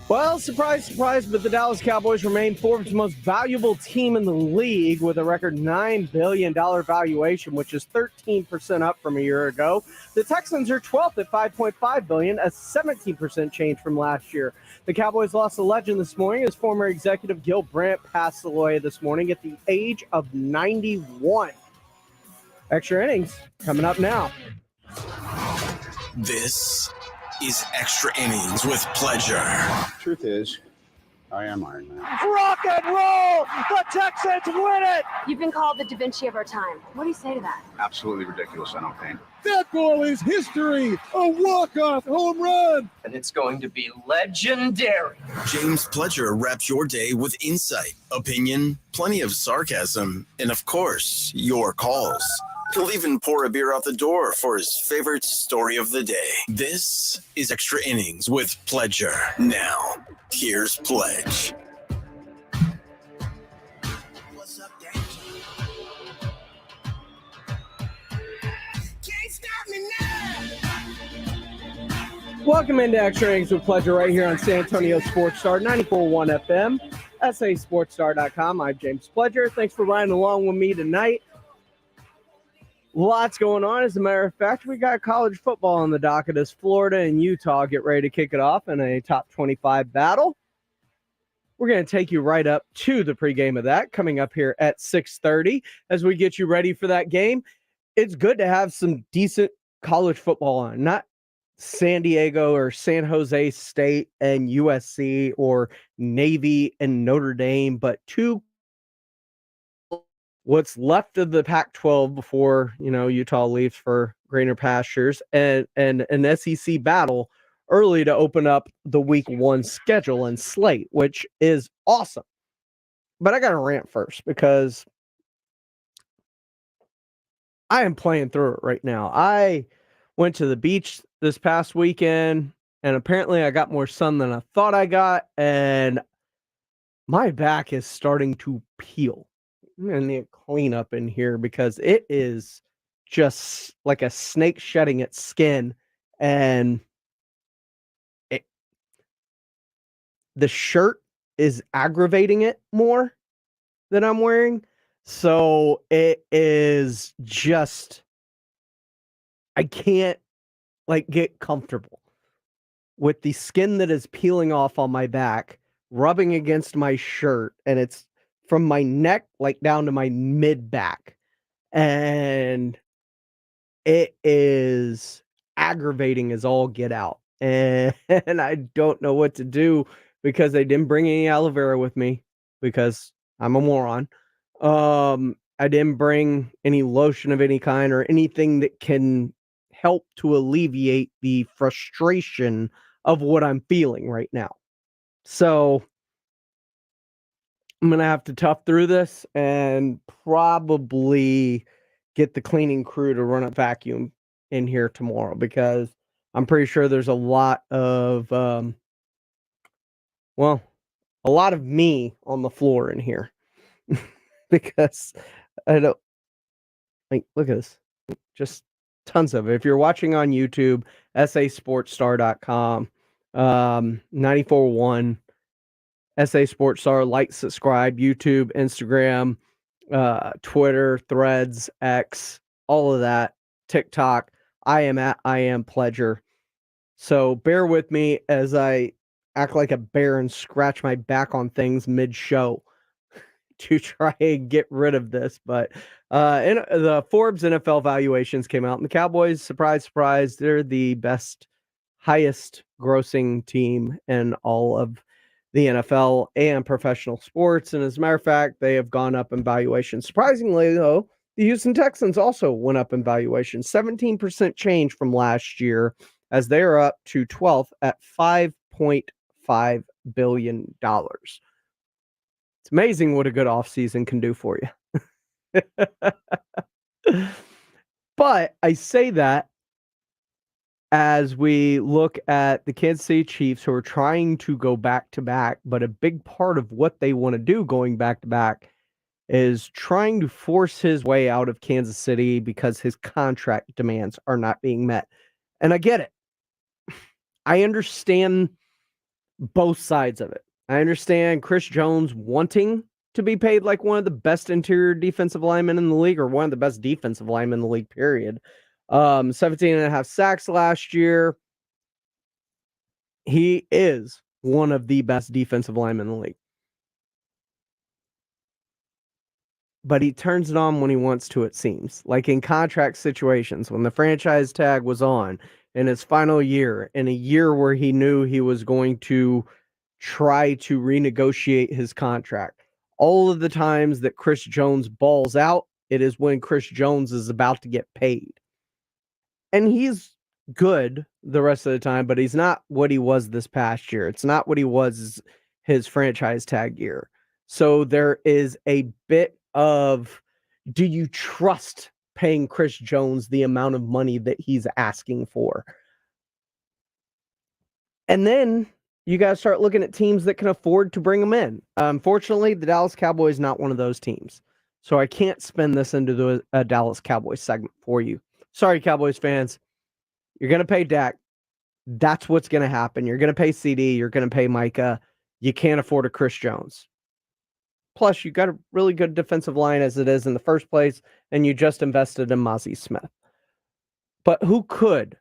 Well, surprise, surprise, but the Dallas Cowboys remain Forbes' most valuable team in the league with a record $9 billion valuation, which is 13% up from a year ago. The Texans are 12th at $5.5 billion, a 17% change from last year. The Cowboys lost a legend this morning as former executive Gil Brandt passed away this morning at the age of 91. Extra innings coming up now. This is Extra Innings with Pleasure. Truth is, I am Iron Man. Rock and roll! The Texans win it! You've been called the Da Vinci of our time. What do you say to that? Absolutely ridiculous. I don't paint. That ball is history. A walk-off home run. And it's going to be legendary. James Pledger wraps your day with insight, opinion, plenty of sarcasm, and of course, your calls. He'll even pour a beer out the door for his favorite story of the day. This is Extra Innings with Pledger. Now, here's Pledge. What's up, Dad? Can't stop me now. Welcome into Extra Innings with Pleasure right here on San Antonio Sports Star 94.1 FM, sasportstar.com. I'm James Pledger. Thanks for riding along with me tonight. Lots going on. As a matter of fact, we got college football on the docket as Florida and Utah get ready to kick it off in a top 25 battle. We're going to take you right up to the pregame of that coming up here at 6:30 as we get you ready for that game. It's good to have some decent college football on, not San Diego or San Jose State and USC or Navy and Notre Dame, but two what's left of the Pac-12 before, Utah leaves for greener pastures, and an SEC battle early to open up the week 1 schedule and slate, which is awesome. But I got to rant first because I am playing through it right now. I went to the beach this past weekend, and apparently I got more sun than I thought I got, and my back is starting to peel. I'm going to need cleanup in here because it is just like a snake shedding its skin, and the shirt is aggravating it more than I'm wearing. So it is just, I can't get comfortable with the skin that is peeling off on my back, rubbing against my shirt, and it's from my neck down to my mid back, and it is aggravating as all get out, and I don't know what to do because they didn't bring any aloe vera with me because I'm a moron. I didn't bring any lotion of any kind or anything that can help to alleviate the frustration of what I'm feeling right now. So I'm going to have to tough through this and probably get the cleaning crew to run a vacuum in here tomorrow because I'm pretty sure there's a lot of, a lot of me on the floor in here because I don't, look at this, just tons of it. If you're watching on YouTube, sasportstar.com, 94.1, SA Sports Star, like, subscribe, YouTube, Instagram, Twitter, Threads, X, all of that, TikTok. I am Pledger. So bear with me as I act like a bear and scratch my back on things mid-show to try and get rid of this. But the Forbes NFL valuations came out, and the Cowboys, surprise, surprise, they're the best, highest grossing team in all of the NFL and professional sports. And as a matter of fact, they have gone up in valuation. Surprisingly, though, the Houston Texans also went up in valuation, 17% change from last year, as they are up to 12th at $5.5 billion. It's amazing what a good offseason can do for you. But I say that as we look at the Kansas City Chiefs, who are trying to go back-to-back, but a big part of what they want to do going back-to-back is trying to force his way out of Kansas City because his contract demands are not being met. And I get it. I understand both sides of it. I understand Chris Jones wanting to be paid like one of the best interior defensive linemen in the league, or one of the best defensive linemen in the league, period. 17 and a half sacks last year. He is one of the best defensive linemen in the league. But he turns it on when he wants to, it seems. Like in contract situations, when the franchise tag was on in his final year, in a year where he knew he was going to try to renegotiate his contract. All of the times that Chris Jones balls out, it is when Chris Jones is about to get paid. And he's good the rest of the time, but he's not what he was this past year. It's not what he was his franchise tag year. So there is a bit of, do you trust paying Chris Jones the amount of money that he's asking for? And then you got to start looking at teams that can afford to bring him in. Unfortunately, the Dallas Cowboys not one of those teams. So I can't spin this into a Dallas Cowboys segment for you. Sorry, Cowboys fans. You're going to pay Dak. That's what's going to happen. You're going to pay CD. You're going to pay Micah. You can't afford a Chris Jones. Plus, you got a really good defensive line as it is in the first place, and you just invested in Mozzie Smith. But who could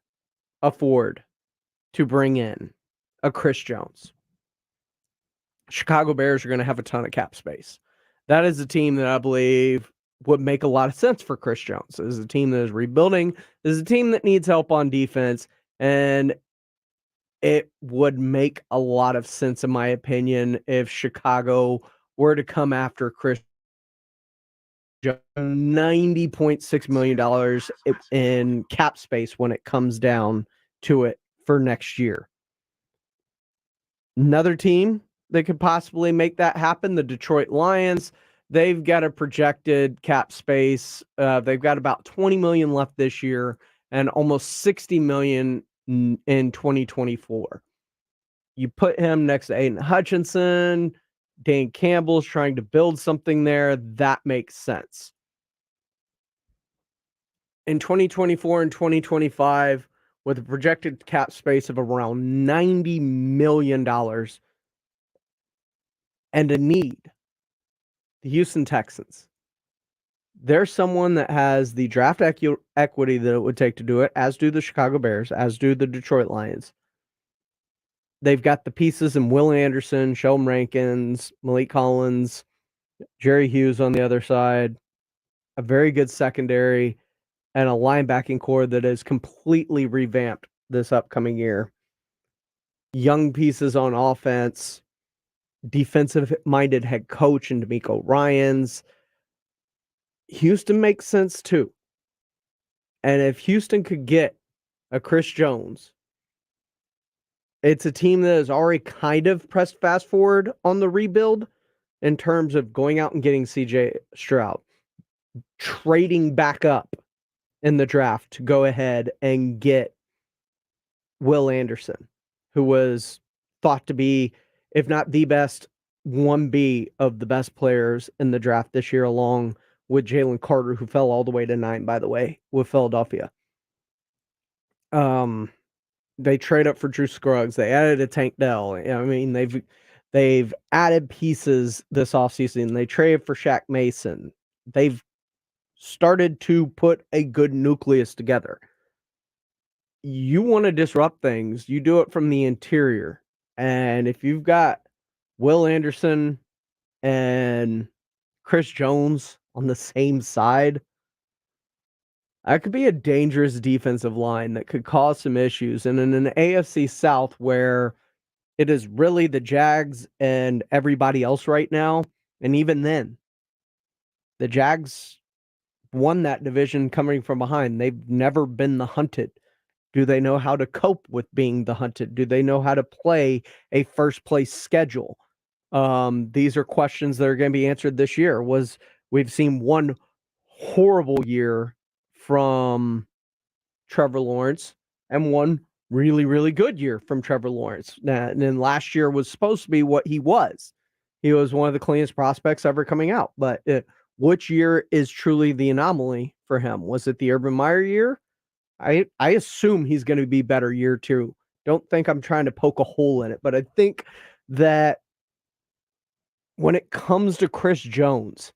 afford to bring in a Chris Jones? Chicago Bears are going to have a ton of cap space. That is a team that I believe would make a lot of sense for Chris Jones. This is a team that is rebuilding. This is a team that needs help on defense, and it would make a lot of sense, in my opinion, if Chicago were to come after Chris Jones. $90.6 million in cap space when it comes down to it for next year. Another team that could possibly make that happen, the Detroit Lions. They've got a projected cap space. They've got about $20 million left this year and almost $60 million in 2024. You put him next to Aiden Hutchinson. Dan Campbell's trying to build something there. That makes sense. In 2024 and 2025, with a projected cap space of around $90 million and a need, the Houston Texans, they're someone that has the draft equity that it would take to do it, as do the Chicago Bears, as do the Detroit Lions. They've got the pieces in Will Anderson, Sheldon Rankins, Malik Collins, Jerry Hughes on the other side, a very good secondary, and a linebacking core that is completely revamped this upcoming year. Young pieces on offense, defensive-minded head coach in D'Amico Ryans. Houston makes sense too. And if Houston could get a Chris Jones, it's a team that has already kind of pressed fast forward on the rebuild in terms of going out and getting CJ Stroud, trading back up in the draft to go ahead and get Will Anderson, who was thought to be, if not the best, 1B of the best players in the draft this year, along with Jalen Carter, who fell all the way to 9, by the way, with Philadelphia. They trade up for Drew Scruggs. They added a Tank Dell. I mean, they've added pieces this offseason. They traded for Shaq Mason. They've started to put a good nucleus together. You want to disrupt things, you do it from the interior. And if you've got Will Anderson and Chris Jones on the same side, that could be a dangerous defensive line that could cause some issues. And in an AFC South where it is really the Jags and everybody else right now, and even then, the Jags won that division coming from behind. They've never been the hunted. Do they know how to cope with being the hunted? Do they know how to play a first place schedule? These are questions that are going to be answered this year. We've seen one horrible year from Trevor Lawrence and one really, really good year from Trevor Lawrence. And then last year was supposed to be what he was. He was one of the cleanest prospects ever coming out. But which year is truly the anomaly for him? Was it the Urban Meyer year? I assume he's going to be better year 2 Don't think I'm trying to poke a hole in it, but I think that when it comes to Chris Jones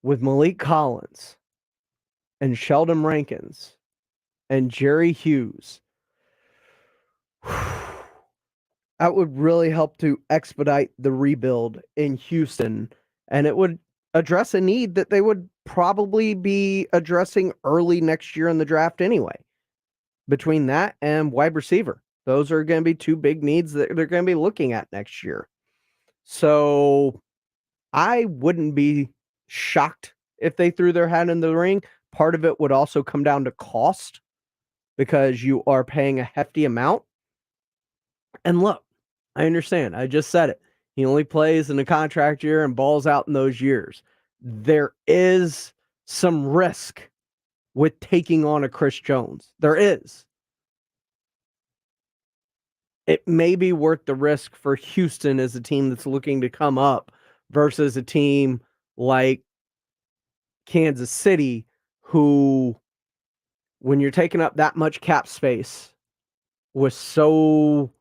with Malik Collins and Sheldon Rankins and Jerry Hughes, that would really help to expedite the rebuild in Houston, and it would address a need that they would probably be addressing early next year in the draft anyway. Between that and wide receiver, those are going to be two big needs that they're going to be looking at next year. So I wouldn't be shocked if they threw their hat in the ring. Part of it would also come down to cost because you are paying a hefty amount. And look, I understand. I just said it. He only plays in a contract year and balls out in those years. There is some risk with taking on a Chris Jones. There is. It may be worth the risk for Houston as a team that's looking to come up versus a team like Kansas City, who, when you're taking up that much cap space with so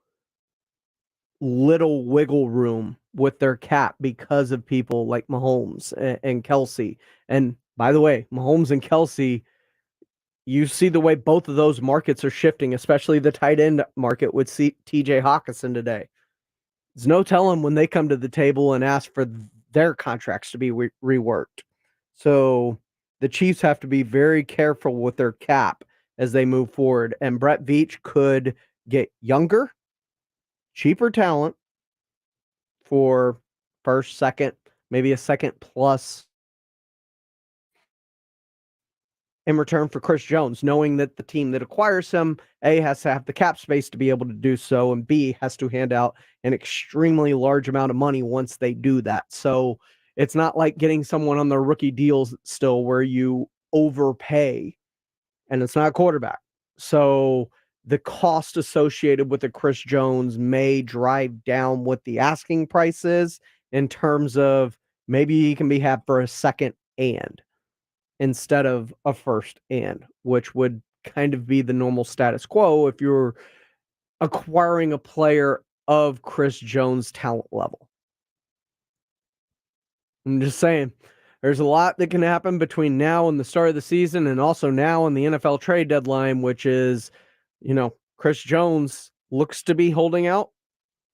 little wiggle room with their cap because of people like Mahomes and Kelsey. And by the way, Mahomes and Kelsey, you see the way both of those markets are shifting, especially the tight end market with TJ Hawkinson today. There's no telling when they come to the table and ask for their contracts to be reworked. So the Chiefs have to be very careful with their cap as they move forward. And Brett Veach could get younger, cheaper talent for first, second, maybe a second plus in return for Chris Jones, knowing that the team that acquires him, A, has to have the cap space to be able to do so, and B, has to hand out an extremely large amount of money once they do that. So it's not like getting someone on their rookie deals still where you overpay, and it's not a quarterback. So the cost associated with a Chris Jones may drive down what the asking price is in terms of maybe he can be had for a second and instead of a first and, which would kind of be the normal status quo if you're acquiring a player of Chris Jones' talent level. I'm just saying, there's a lot that can happen between now and the start of the season, and also now and the NFL trade deadline, which is, Chris Jones looks to be holding out,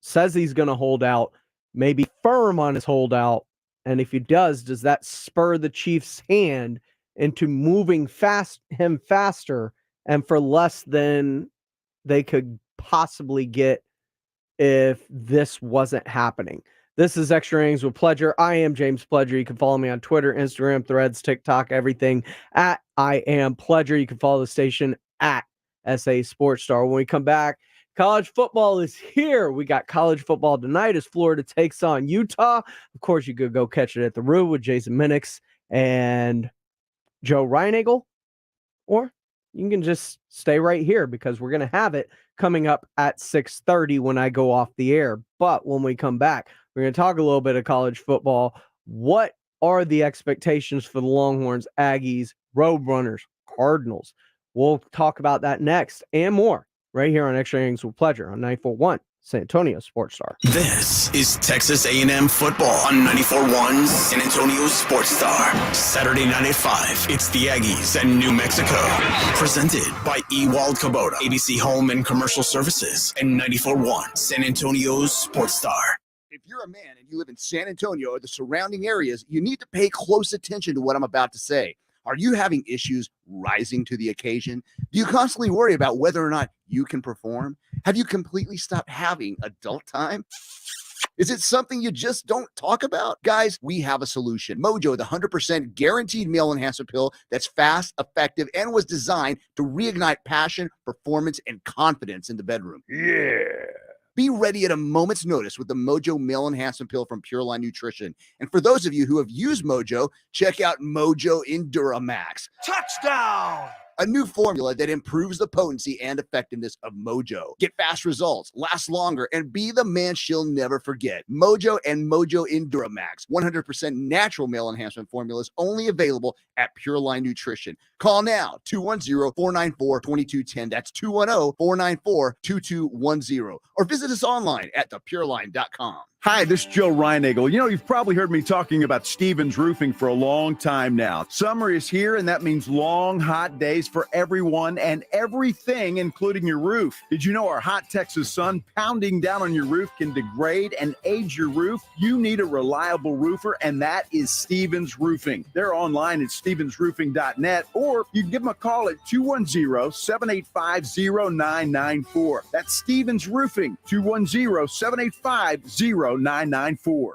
says he's going to hold out, maybe firm on his holdout. And if he does that spur the Chiefs' hand into moving him faster and for less than they could possibly get if this wasn't happening? This is Extra Innings with Pledger. I am James Pledger. You can follow me on Twitter, Instagram, Threads, TikTok, everything at I am Pledger. You can follow the station at SA Sports Star. When we come back, college football is here. We got college football tonight as Florida takes on Utah. Of course, you could go catch it at the Roo with Jason Minix and Joe Reinagle, or you can just stay right here because we're going to have it coming up at 6:30 when I go off the air. But when we come back, we're going to talk a little bit of college football. What are the expectations for the Longhorns, Aggies, Roadrunners, Cardinals? We'll talk about that next and more right here on Extra Innings with Pledger on 94.1 San Antonio Sports Star. This is Texas A&M football on 94.1 San Antonio Sports Star. Saturday night at 5, it's the Aggies and New Mexico. Presented by Ewald Kubota, ABC Home and Commercial Services, and 94.1 San Antonio Sports Star. If you're a man and you live in San Antonio or the surrounding areas, you need to pay close attention to what I'm about to say. Are you having issues rising to the occasion? Do you constantly worry about whether or not you can perform? Have you completely stopped having adult time? Is it something you just don't talk about? Guys, we have a solution. Mojo, the 100% guaranteed male enhancement pill that's fast, effective, and was designed to reignite passion, performance, and confidence in the bedroom. Yeah. Be ready at a moment's notice with the Mojo Male Enhancement Pill from Pure Line Nutrition. And for those of you who have used Mojo, check out Mojo Enduramax. Touchdown! a new formula that improves the potency and effectiveness of Mojo. Get fast results, last longer, and be the man she'll never forget. Mojo and Mojo Enduramax, 100% natural male enhancement formulas, only available at Pure Line Nutrition. Call now, 210-494-2210. That's 210-494-2210. Or visit us online at thepureline.com. Hi, this is Joe Reinagle. You know, you've probably heard me talking about Stevens Roofing for a long time now. Summer is here, and that means long, hot days for everyone and everything, including your roof. Did you know our hot Texas sun pounding down on your roof can degrade and age your roof? You need a reliable roofer, and that is Stevens Roofing. They're online at stevensroofing.net, or you can give them a call at 210-785-0994. That's Stevens Roofing, 210-785-0994.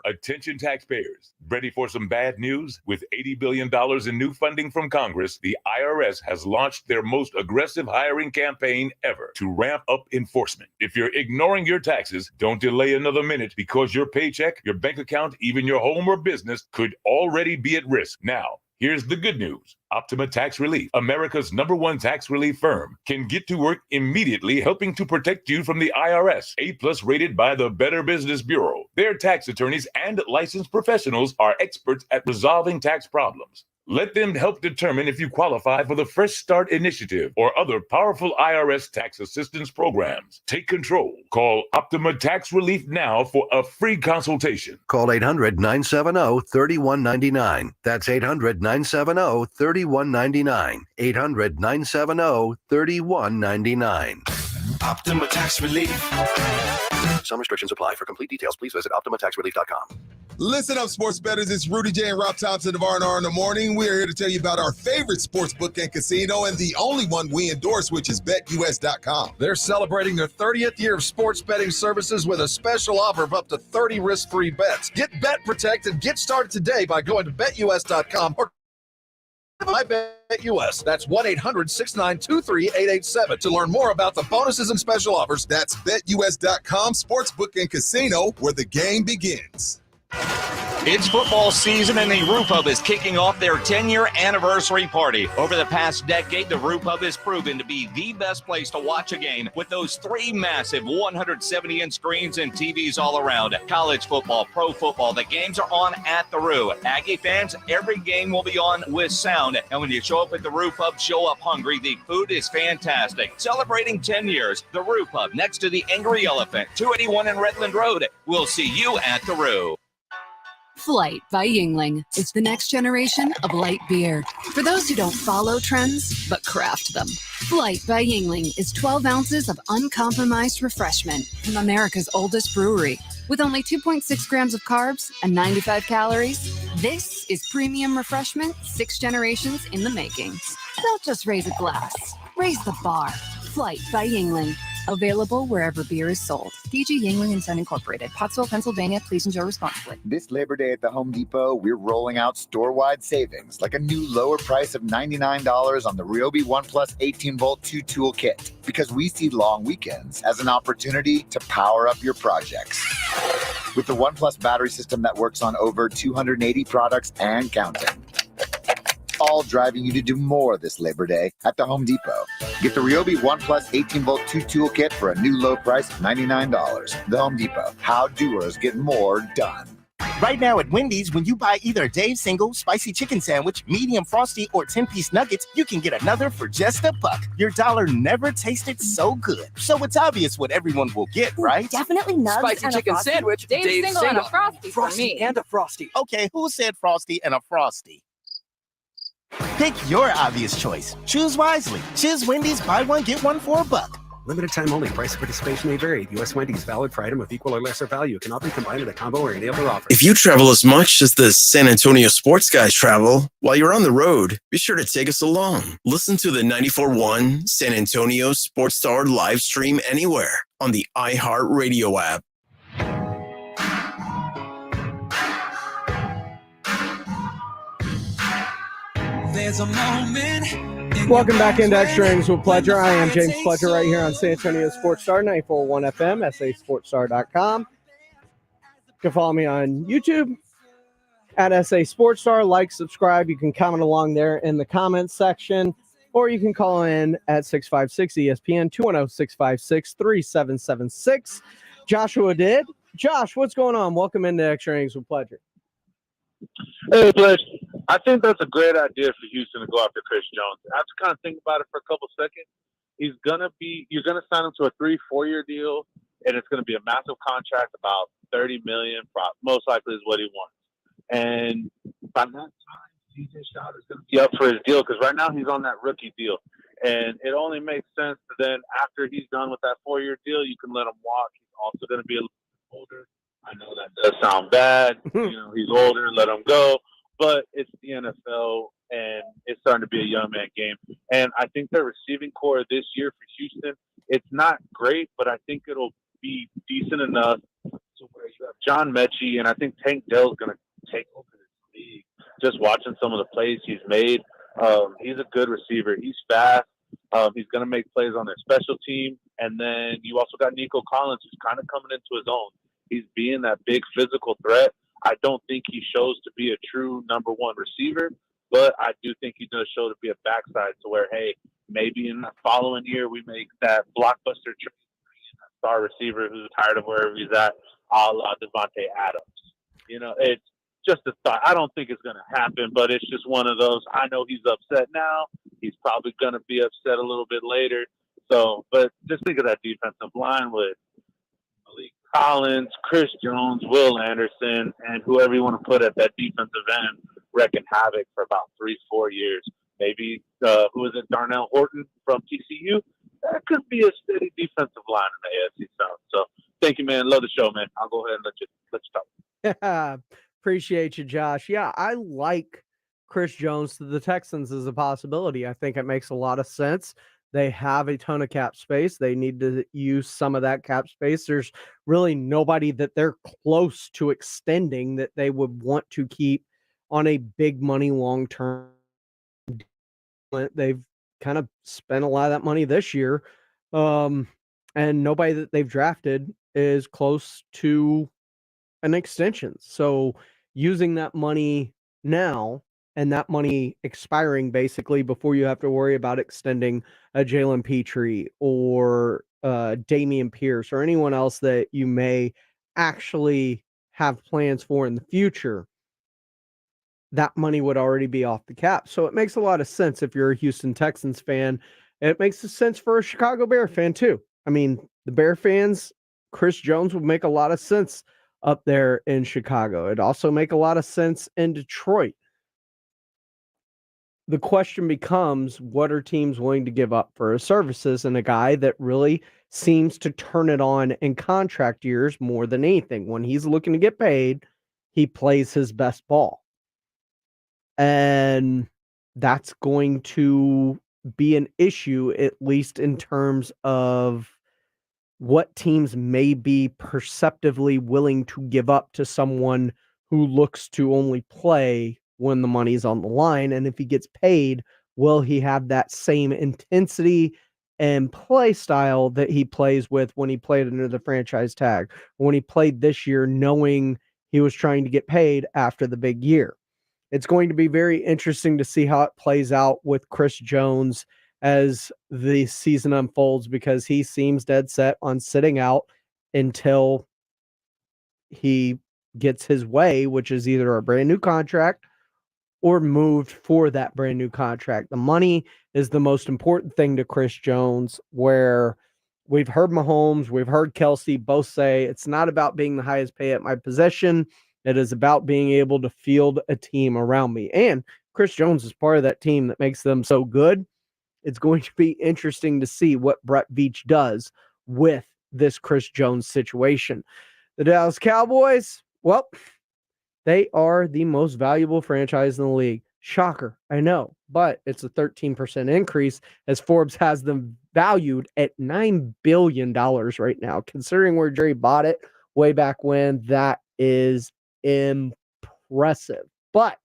Attention taxpayers, ready for some bad news? With $80 billion in new funding from Congress, the IRS has launched their most aggressive hiring campaign ever to ramp up enforcement. If you're ignoring your taxes, don't delay another minute, because your paycheck, your bank account, even your home or business could already be at risk. Now, here's the good news. Optima Tax Relief, America's #1 tax relief firm, can get to work immediately helping to protect you from the IRS. A+ rated by the Better Business Bureau. Their tax attorneys and licensed professionals are experts at resolving tax problems. Let them help determine if you qualify for the Fresh Start Initiative or other powerful IRS tax assistance programs. Take control. Call Optima Tax Relief now for a free consultation. Call 800-970-3199. That's 800-970-3199. 800-970-3199. Optima Tax Relief. Some restrictions apply. For complete details, please visit OptimaTaxRelief.com. Listen up, sports bettors. It's Rudy J and Rob Thompson of R&R in the morning. We are here to tell you about our favorite sports book and casino, and the only one we endorse, which is BetUS.com. They're celebrating their 30th year of sports betting services with a special offer of up to 30 risk-free bets. Get Bet Protect and get started today by going to BetUS.com or I Bet US. That's 1-800-692-3887 to learn more about the bonuses and special offers. That's BetUS.com, sportsbook and casino, where the game begins. It's football season, and the Roo Pub is kicking off their 10-year anniversary party. Over the past decade, the Roo Pub has proven to be the best place to watch a game with those 3 massive 170-inch screens and TVs all around. College football, pro football, the games are on at the Roo. Aggie fans, every game will be on with sound. And when you show up at the Roo Pub, show up hungry. The food is fantastic. Celebrating 10 years, the Roo Pub next to the Angry Elephant, 281 in Redland Road. We'll see you at the Roo. Flight by Yingling is the next generation of light beer. For those who don't follow trends, but craft them. Flight by Yingling is 12 ounces of uncompromised refreshment from America's oldest brewery. With only 2.6 grams of carbs and 95 calories, this is premium refreshment 6 generations in the making. Don't just raise a glass, raise the bar. Flight by Yingling. Available wherever beer is sold. DG Yingling & Son Incorporated, Pottsville, Pennsylvania. Please enjoy responsibly. This Labor Day at the Home Depot, we're rolling out store-wide savings, like a new lower price of $99 on the Ryobi One Plus 18-volt 2-tool kit, because we see long weekends as an opportunity to power up your projects. With the One Plus battery system that works on over 280 products and counting. All driving you to do more this Labor Day at the Home Depot. Get the Ryobi One Plus 18-volt 2-tool kit for a new low price of $99. The Home Depot. How doers get more done. Right now at Wendy's, when you buy either a Dave's single, spicy chicken sandwich, medium frosty, or 10-piece nuggets, you can get another for just $1. Your dollar never tasted so good. So it's obvious what everyone will get, right? Definitely nugs spicy and chicken a frosty. sandwich, Dave's single and a frosty for me. And a frosty. Okay, who said frosty and a frosty? Pick your obvious choice. Choose wisely. Choose Wendy's, buy one, get one for $1. Limited time only. Price of participation may vary. U.S. Wendy's, valid for item of equal or lesser value. Cannot be combined with a combo or any other offer. If you travel as much as the San Antonio sports guys travel, while you're on the road, be sure to take us along. Listen to the 94.1 San Antonio Sports Star live stream anywhere on the iHeartRadio app. There's a moment. Welcome back into Extra Innings with Pleasure. I am James Pleasure right here on San Antonio Sports Star, 94.1 FM, sasportstar.com. You can follow me on YouTube at SA Sports Star. Like, subscribe. You can comment along there in the comments section. or you can call in at 656-ESPN, 210-656-3776. Joshua did. Josh, what's going on? Welcome into Extra Innings with Pleasure. Hey, Pledge. I think that's a great idea for Houston to go after Chris Jones. I have to kind of think about it for a couple seconds. You're going to sign him to a 3-4 year deal, and it's going to be a massive contract, about $30 million, most likely is what he wants. And by that time, CJ Stroud is going to be up for his deal because right now he's on that rookie deal. And it only makes sense to then, after he's done with that 4-year deal, you can let him walk. He's also going to be a little older. I know that does sound bad. He's older, let him go. But it's the NFL, and it's starting to be a young man game. And I think their receiving core this year for Houston, it's not great, but I think it'll be decent enough to where you have John Mechie, and I think Tank Dell's going to take over this league. Just watching some of the plays he's made, he's a good receiver. He's fast. He's going to make plays on their special team. And then you also got Nico Collins, who's kind of coming into his own. He's being that big physical threat. I don't think he shows to be a true number one receiver, but I do think he does show to be a backside to where, hey, maybe in the following year we make that blockbuster trade, that star receiver who's tired of wherever he's at, a la Devontae Adams. It's just a thought. I don't think it's going to happen, but it's just one of those. I know he's upset now. He's probably going to be upset a little bit later. So, but just think of that defensive line with Malik Collins, Chris Jones, Will Anderson, and whoever you want to put at that defensive end, wrecking havoc for about 3-4 years. Maybe, who is it, Darnell Horton from TCU? That could be a steady defensive line in the AFC South. So thank you, man. Love the show, man. I'll go ahead and let you talk. Appreciate you, Josh. Yeah, I like Chris Jones to the Texans as a possibility. I think it makes a lot of sense. They have a ton of cap space. They need to use some of that cap space. There's really nobody that they're close to extending that they would want to keep on a big money long-term. They've kind of spent a lot of that money this year. And nobody that they've drafted is close to an extension. So using that money now and that money expiring basically before you have to worry about extending a Jalen Petrie or Dameon Pierce or anyone else that you may actually have plans for in the future, that money would already be off the cap. So it makes a lot of sense if you're a Houston Texans fan. It makes sense for a Chicago Bear fan too. I mean, the Bear fans, Chris Jones would make a lot of sense up there in Chicago. It'd also make a lot of sense in Detroit. The question becomes, what are teams willing to give up for his services? And a guy that really seems to turn it on in contract years more than anything. When he's looking to get paid, he plays his best ball. And that's going to be an issue, at least in terms of what teams may be perceptively willing to give up to someone who looks to only play when the money's on the line. And if he gets paid, will he have that same intensity and play style that he plays with when he played under the franchise tag, when he played this year, knowing he was trying to get paid after the big year? It's going to be very interesting to see how it plays out with Chris Jones as the season unfolds, because he seems dead set on sitting out until he gets his way, which is either a brand new contract or moved for that brand new contract. The money is the most important thing to Chris Jones, where we've heard Mahomes, we've heard Kelsey both say it's not about being the highest pay at my position. It is about being able to field a team around me. And Chris Jones is part of that team that makes them so good. It's going to be interesting to see what Brett Veach does with this Chris Jones situation. The Dallas Cowboys, well, they are the most valuable franchise in the league. Shocker, I know, but it's a 13% increase as Forbes has them valued at $9 billion right now. Considering where Jerry bought it way back when, that is impressive. But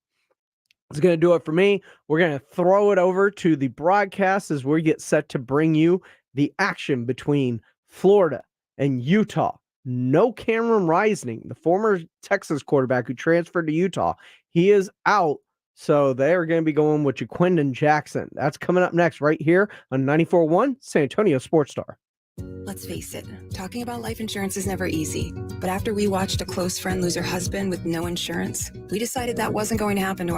it's going to do it for me. We're going to throw it over to the broadcast as we get set to bring you the action between Florida and Utah. No Cameron Rising, the former Texas quarterback who transferred to Utah. He is out. So they're going to be going with Jaquindon Jackson. That's coming up next right here on 94.1 San Antonio Sports Star. Let's face it, talking about life insurance is never easy. But after we watched a close friend lose her husband with no insurance, we decided that wasn't going to happen to